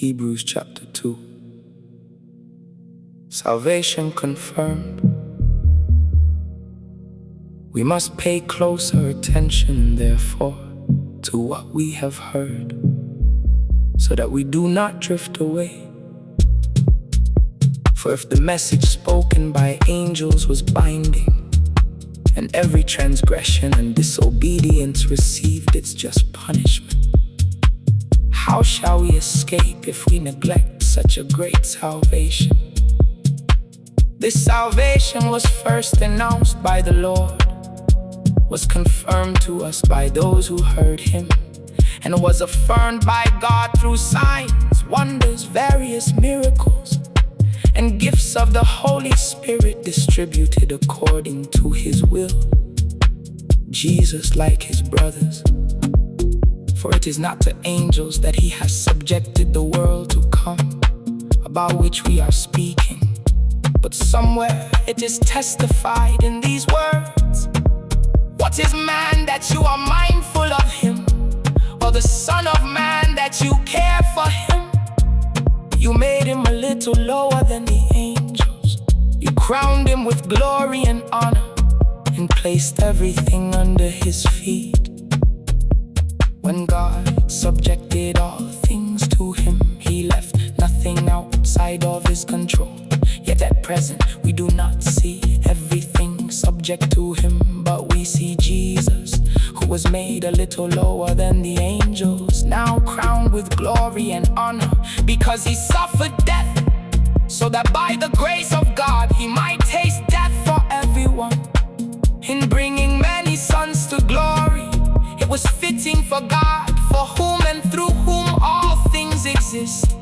Hebrews chapter 2. Salvation confirmed. We must pay closer attention, therefore, to what we have heard, so that we do not drift away. For if the message spoken by angels was binding, and every transgression and disobedience received its just punishment, how shall we escape if we neglect such a great salvation? This salvation was first announced by the Lord, was confirmed to us by those who heard Him, and was affirmed by God through signs, wonders, various miracles, and gifts of the Holy Spirit distributed according to His will. Jesus like His brothers, for it is not to angels that He has subjected the world to come, about which we are speaking, but somewhere it is testified in these words: what is man that you are mindful of him, or the Son of Man that you care for him? You made him a little lower than the angels. You crowned him with glory and honor, and placed everything under his feet. When God subjected all things to him, He left nothing outside of His control. Yet at present we do not see everything subject to Him, but we see Jesus, who was made a little lower than the angels, now crowned with glory and honor, because He suffered death, so that by the grace of God He might taste death for everyone. In bringing many sons to glory, it was fitting for God, for whom and through whom all things exist,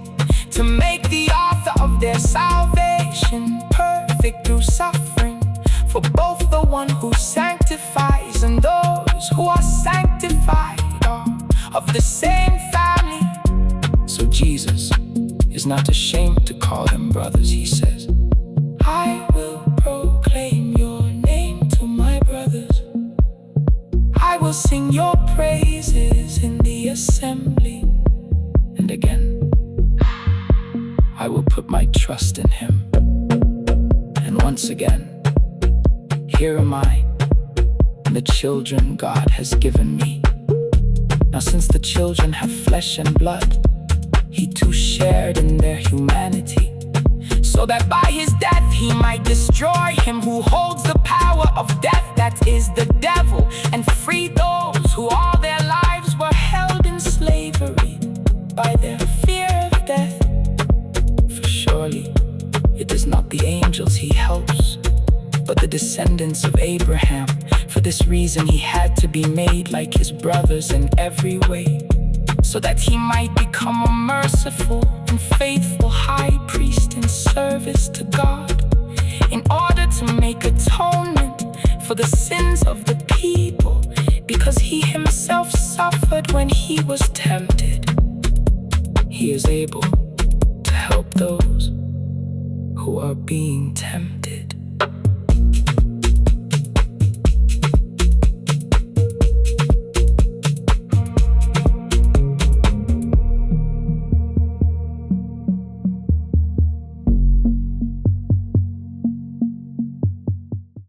to make the author of their salvation perfect through suffering, for both the one who sanctifies and those who are sanctified are of the same family. So Jesus is not ashamed to call them brothers. He says, I will proclaim your name to my brothers. I will sing your praises in the assembly. And again, I will put my trust in Him. And once again, here am I, and the children God has given me. Now since the children have flesh and blood, He too shared in their humanity, so that by His death He might destroy him who holds the power of death, that is the devil, and free those who all their lives were held in slavery by their fear of death. For surely it is not the angels He helps, but the descendants of Abraham. For this reason He had to be made like His brothers in every way, so that He might become a merciful and faithful high priest in service to God, in order to make atonement for the sins of the people, because He Himself suffered when He was tempted. He is able to help those who are being tempted.